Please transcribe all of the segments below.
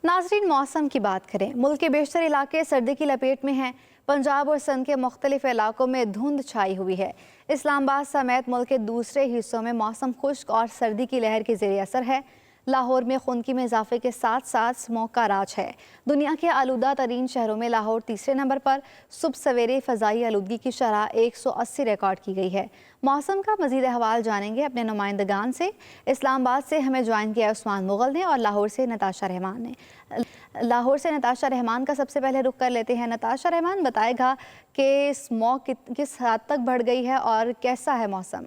नाजरीन, मौसम की बात करें। मुल्क के बेशतर इलाके सर्दी की लपेट में हैं। पंजाब और सिंध के मुख्तलिफ इलाकों में धुंध छाई हुई है। इस्लामाबाद समेत मुल्क के दूसरे हिस्सों में मौसम खुश्क और सर्दी की लहर के ज़ेर असर है। लाहौर में खुनकी में इजाफे के साथ साथ स्मोक का राज है। दुनिया के आलूदा तरीन शहरों में लाहौर तीसरे नंबर पर। सुबह सवेरे फ़ज़ाई आलूदगी की शरह 180 रिकॉर्ड की गई है। मौसम का मज़ीद अहवाल जानेंगे अपने नुमाइंदगान से। इस्लामाबाद से हमें ज्वाइन किया उस्मान मुगल ने और लाहौर से नताशा रहमान ने। लाहौर से नताशा रहमान का सबसे पहले रुख कर लेते हैं। नताशा रहमान, बताएगा कि स्मोक किस हद तक बढ़ गई है और कैसा है मौसम?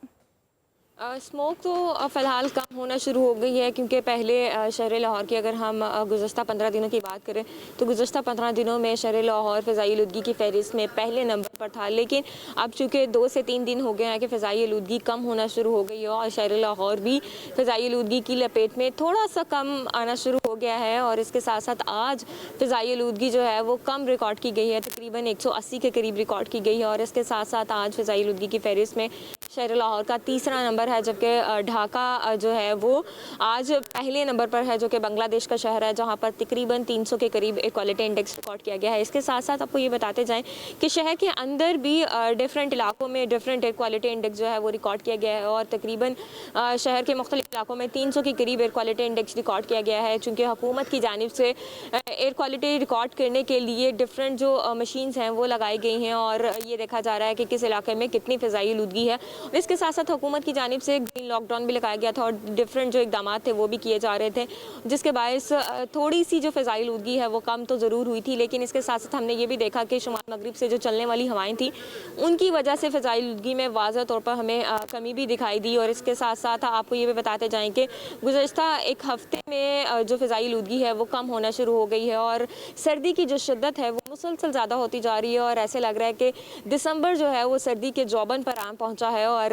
स्मोक तो फ़िलहाल कम होना शुरू हो गई है, क्योंकि पहले शहर लाहौर की अगर हम गुज़श्ता 15 दिनों की बात करें तो गुज़श्ता 15 दिनों में शहर लाहौर फ़िज़ाई आलूदगी की फ़हरिस्त में पहले नंबर पर था। लेकिन अब चूँकि 2 से 3 दिन हो गए हैं कि फ़िज़ाई आलूदगी कम होना शुरू हो गई है और शहर लाहौर भी फ़िज़ाई आलूदगी की लपेट में थोड़ा सा कम आना शुरू हो गया है। और इसके साथ साथ आज फ़िज़ाई आलूदगी जो है वो कम रिकॉर्ड की गई है, तकरीबन 180 के करीब रिकॉर्ड की गई है। और इसके साथ साथ आज फ़िज़ाई आलूदगी की फ़हरिस्त में शहर लाहौर का तीसरा नंबर है, जबकि ढाका जो है वो आज पहले नंबर पर है, जो कि बांग्लादेश का शहर है, जहां पर तकरीबन 300 के करीब एयर क्वालिटी इंडेक्स रिकॉर्ड किया गया है। इसके साथ साथ आपको ये बताते जाएं कि शहर के अंदर भी डिफरेंट इलाकों में डिफरेंट एयर क्वालिटी इंडेक्स जो है वो रिकॉर्ड किया गया है और तकरीबन शहर के मुख्तलिफ इलाकों में 300 के करीब एयर क्वालिटी इंडेक्स रिकॉर्ड किया गया है। चूँकि हुकूमत की जानिब से एयर क्वालिटी रिकॉर्ड करने के लिए डिफरेंट जो मशीन्स हैं वो लगाई गई हैं और ये देखा जा रहा है कि किस इलाके में कितनी फ़िज़ाई आलूदगी है। इसके साथ साथ हुकूमत की जानिब से ग्रीन लॉकडाउन भी लगाया गया था और डिफरेंट जो इकदाम थे वो भी किए जा रहे थे, जिसके बायस थोड़ी सी जो फ़िज़ाई आलूदगी है वो कम तो ज़रूर हुई थी। लेकिन इसके साथ साथ हमने ये भी देखा कि शुमाल मगरिब से जो चलने वाली हवाएं थी उनकी वजह से फ़िज़ाई आलूदगी में वाज़ह तौर पर हमें कमी भी दिखाई दी। और इसके साथ साथ आपको ये भी बताते जाएँ कि गुज़श्ता एक हफ़्ते में जो फ़िज़ाई आलूदगी है वो कम होना शुरू हो गई है और सर्दी की जो शिद्दत है वो मुसलसल ज़्यादा होती जा रही है। और ऐसे लग रहा है कि दिसंबर जो है वो सर्दी के जौबन पर आम पहुँचा है। और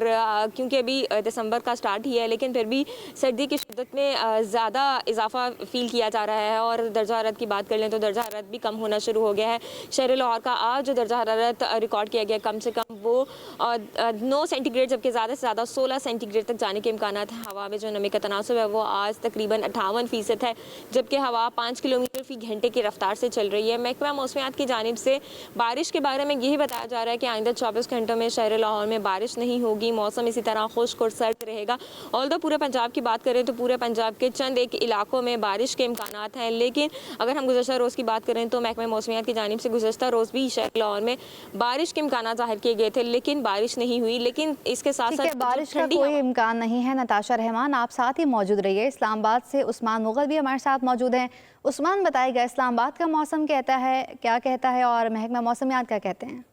क्योंकि अभी दिसंबर का स्टार्ट ही है, लेकिन फिर भी सर्दी की शिद्दत में ज़्यादा इजाफा फील किया जा रहा है। और दर्जा हरारत की बात कर लें तो दर्जा हरारत भी कम होना शुरू हो गया है। शहर लाहौर का आज जो दर्जा हरारत रिकॉर्ड किया गया कम से कम वो 9 सेंटीग्रेड, जबकि ज़्यादा से ज़्यादा 16 सेंटीग्रेड तक जाने के इम्कान हैं। हवा में जो नमी का तनासुब है वो आज तकरीबन 58% है, जबकि हवा 5 किलोमीटर फी घंटे की रफ्तार से चल रही है। महकमा मौसमियात की जानिब से बारिश के बारे में यही बताया जा रहा है कि आइंदा 24 घंटों में शहर लाहौर में बारिश नहीं होगी। मौसम इसी तरह खुश्क और सर्द रहेगा। ऑल्दो पूरे पंजाब की बात करें तो पूरे पंजाब के चंद एक इलाकों में बारिश के इम्कानात हैं। लेकिन अगर हम गुज़श्ता रोज़ की बात करें तो महकमा मौसमियात की जानिब से गुज़श्ता रोज़ भी शहर लाहौर में बारिश के इम्कानात ज़ाहिर किए गए थे, लेकिन बारिश नहीं हुई। लेकिन इसके साथ साथ बारिश का कोई इम्कान नहीं है। नताशा रहमान, आप साथ ही मौजूद रहिए। इस्लामाबाद से उस्मान मुगल भी हमारे साथ मौजूद हैं। उस्मान, बताइएगा इस्लामाबाद का मौसम कहता है, क्या कहता है और महकमा मौसमियात क्या कहते हैं?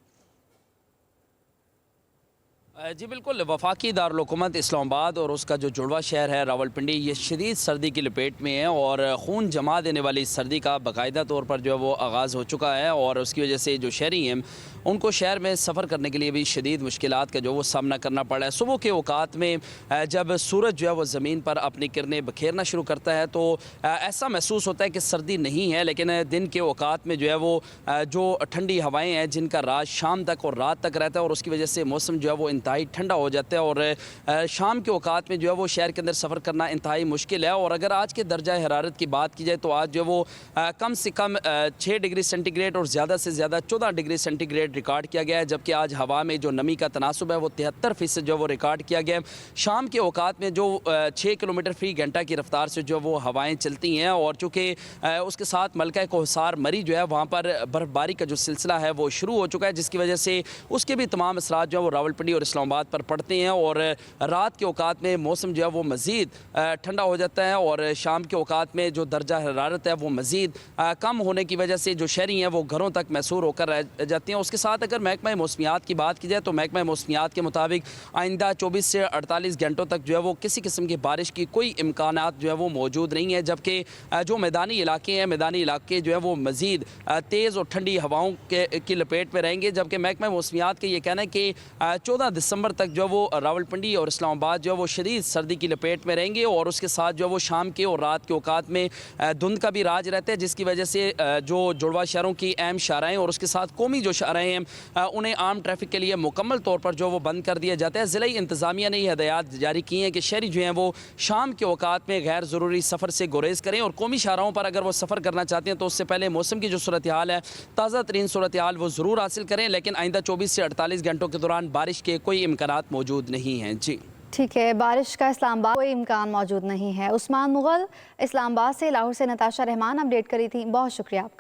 जी बिल्कुल, वफाकी दारुल-हुकूमत इस्लामाबाद और उसका जो जुड़वा शहर है रावलपिंडी, ये शदीद सर्दी की लपेट में है और खून जमा देने वाली सर्दी का बाकायदा तौर पर जो है वो आगाज़ हो चुका है। और उसकी वजह से जो शहरी हैं उनको शहर में सफ़र करने के लिए भी शदीद मुश्किलात का जो वो सामना करना पड़ा है। सुबह के औकात में जब सूरज जो है वो ज़मीन पर अपनी किरणें बखेरना शुरू करता है तो ऐसा महसूस होता है कि सर्दी नहीं है, लेकिन दिन के औकात में जो है वो जो ठंडी हवाएँ हैं जिनका राज शाम तक और रात तक रहता है और उसकी वजह से मौसम जो है वो इंतहाई ठंडा हो जाता है और शाम के औकात में जो है वो शहर के अंदर सफ़र करना इंतहाई मुश्किल है। और अगर आज के दर्जा हरारत की बात की जाए तो आज जो है वो कम से कम 6 डिग्री सेंटीग्रेड और ज़्यादा से ज़्यादा 14 डिग्री सेंटीग्रेड रिकॉर्ड किया गया है, जबकि आज हवा में जो नमी का तनासुब है वो 73% जो है वो रिकॉर्ड किया गया है। शाम के औकात में जो 6 किलोमीटर फी घंटा की रफ्तार से जो वो हवाएँ चलती हैं और चूँकि उसके साथ मलका कोहसार मरी जो है वहाँ पर बर्फबारी का जो सिलसिला है वो शुरू हो चुका है, जिसकी वजह से उसके भी तमाम असरात जो है वो रावलपिंडी और इस्लामाबाद पर पड़ते हैं। और रात के औकात में मौसम जो है वो मज़ीद ठंडा हो जाता है और शाम के औकात में जो दर्जा हरारत है वो मज़ीद कम होने की वजह से जो शहरी हैं वो घरों तक महसूर होकर रह जाते हैं। उसके साथ अगर महकमा मौसमियात की बात की जाए तो महकमा मौसमियात के मुताबिक आइंदा 24 से 48 घंटों तक जो है वो किसी किस्म की बारिश की कोई इम्कानात जो है वो मौजूद नहीं है, जबकि जो मैदानी इलाके हैं मैदानी इलाके जो है वो मज़ीद तेज़ और ठंडी हवाओं की लपेट में रहेंगे। जबकि महकमा मौसमियात का ये कहना है कि 14 दिसंबर तक जो है वो रावलपिंडी और इस्लामाबाद जो है वो शदीद सर्दी की लपेट में रहेंगे और उसके साथ जो है वो शाम के और रात के औकात में धुंध का भी राज रहता है, जिसकी वजह से जो जुड़वा शहरों की अहम शाहराएँ और उसके साथ कौमी जो शाहराएँ हैं उन्हें आम ट्रैफिक के लिए मुकम्मल तौर पर जो वो बंद कर दिया जाता है। ज़िला इंतज़ामिया ने यह हदायत जारी की हैं कि शहरी जो हैं वो शाम के औकात में गैर ज़रूरी सफ़र से गुरेज करें और कौमी शाहराओं पर अगर वो सफ़र करना चाहते हैं तो उससे पहले मौसम की जो सूरत हाल है, ताज़ा तरीन सूरत हाल वो ज़रूर हासिल करें, लेकिन आइंदा 24 से 48 घंटों के दौरान बारिश के कोई इम्कानात मौजूद नहीं हैं। जी ठीक है, बारिश का इस्लामाबाद कोई इम्कान मौजूद नहीं है। उस्मान मुगल इस्लामाबाद से, लाहौर से नताशा रहमान अपडेट करी थी। बहुत शुक्रिया आपका।